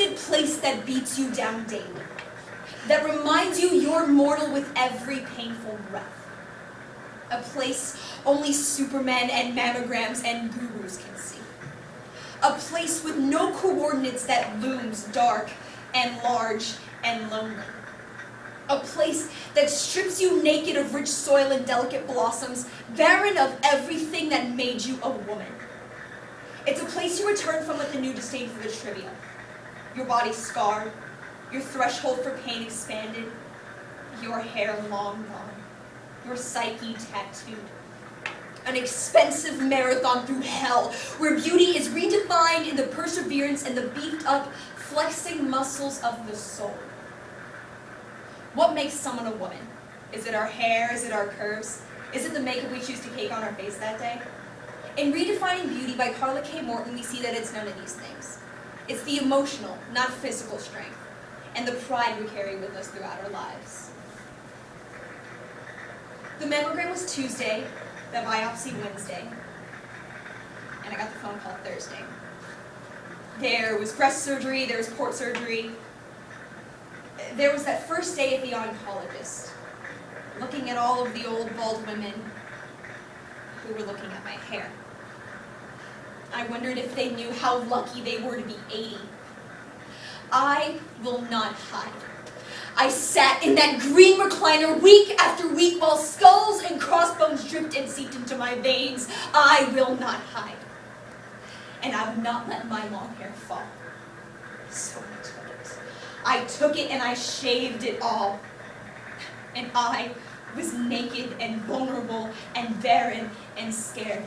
twisted place that beats you down daily, that reminds you you're mortal with every painful breath. A place only supermen and mammograms and gurus can see. A place with no coordinates that looms dark and large and lonely. A place that strips you naked of rich soil and delicate blossoms, barren of everything that made you a woman. It's a place you return from with a new disdain for the trivia. Your body scarred, your threshold for pain expanded, your hair long gone, your psyche tattooed. An expensive marathon through hell, where beauty is redefined in the perseverance and the beefed up, flexing muscles of the soul. What makes someone a woman? Is it our hair? Is it our curves? Is it the makeup we choose to cake on our face that day? In Redefining Beauty by Karla Morton, we see that it's none of these things. It's the emotional, not physical strength, and the pride we carry with us throughout our lives. The mammogram was Tuesday, the biopsy Wednesday, and I got the phone call Thursday. There was breast surgery, there was port surgery. There was that first day at the oncologist, looking at all of the old bald women who were looking at my hair. I wondered if they knew how lucky they were to be 80. I will not hide. I sat in that green recliner week after week while skulls and crossbones dripped and seeped into my veins. I will not hide. And I would not let my long hair fall. So I took it. I took it and I shaved it all. And I was naked and vulnerable and barren and scared.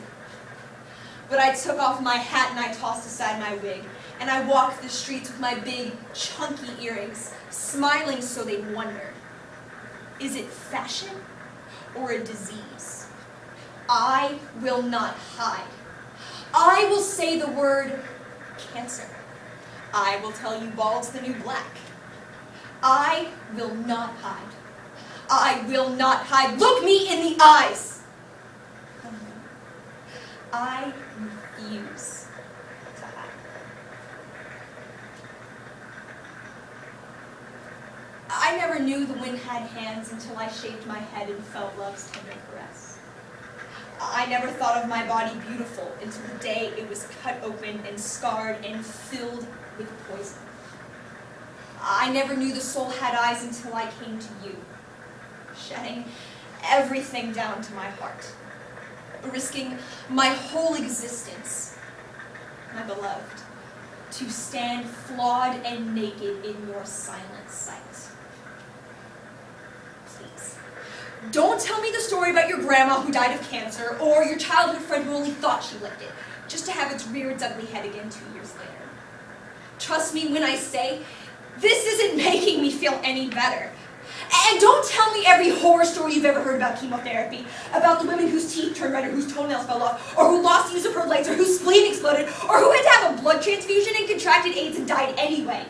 But I took off my hat and I tossed aside my wig. And I walked the streets with my big, chunky earrings, smiling so they'd wonder, is it fashion or a disease? I will not hide. I will say the word cancer. I will tell you bald's the new black. I will not hide. I will not hide. Look me in the eyes. I refuse to hide. I never knew the wind had hands until I shaved my head and felt love's tender caress. I never thought of my body beautiful until the day it was cut open and scarred and filled with poison. I never knew the soul had eyes until I came to you, shedding everything down to my heart, risking my whole existence, my beloved, to stand flawed and naked in your silent sight. Please, don't tell me the story about your grandma who died of cancer, or your childhood friend who only thought she lived it, just to have its rear its ugly head again 2 years later. Trust me when I say, this isn't making me feel any better. And don't tell me every horror story you've ever heard about chemotherapy, about the women whose teeth turned red or whose toenails fell off, or who lost use of her legs, or whose spleen exploded, or who had to have a blood transfusion and contracted AIDS and died anyway.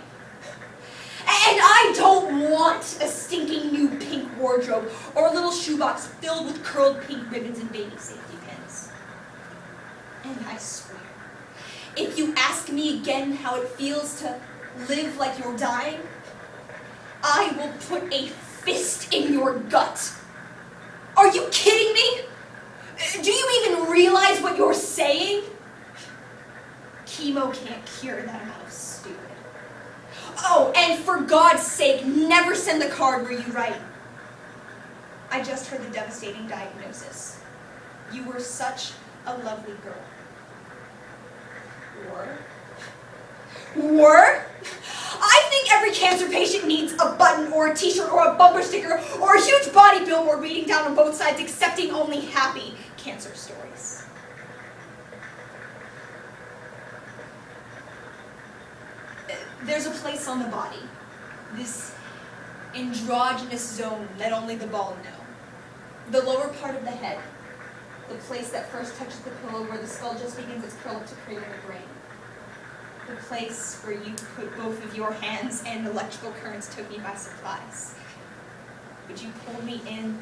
And I don't want a stinking new pink wardrobe or a little shoebox filled with curled pink ribbons and baby safety pins. And I swear, if you ask me again how it feels to live like you're dying, I will put a fist in your gut. Are you kidding me? Do you even realize what you're saying? Chemo can't cure that amount of stupid. Oh, and for God's sake, never send the card where you write, I just heard the devastating diagnosis. You were such a lovely girl. Or? I think every cancer patient needs a button or a t-shirt or a bumper sticker or a huge body billboard reading down on both sides accepting only happy cancer stories. There's a place on the body, this androgynous zone that only the bald know. The lower part of the head, the place that first touches the pillow where the skull just begins its curl up to create a brain. The place where you put both of your hands and electrical currents took me by surprise. But you pulled me in,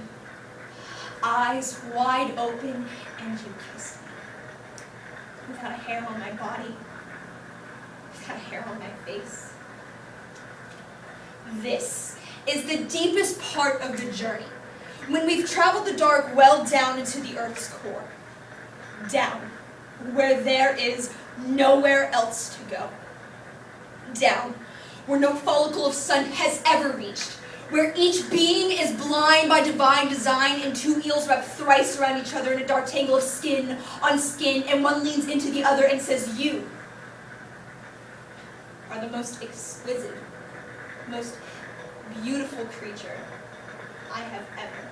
eyes wide open, and you kissed me. Without a hair on my body, without a hair on my face, This is the deepest part of the journey, when we've traveled the dark well down into the earth's core. Down, where there is nowhere else to go. Down, where no follicle of sun has ever reached, where each being is blind by divine design, and two eels wrap thrice around each other in a dark tangle of skin on skin, and one leans into the other and says, "You are the most exquisite, most beautiful creature I have ever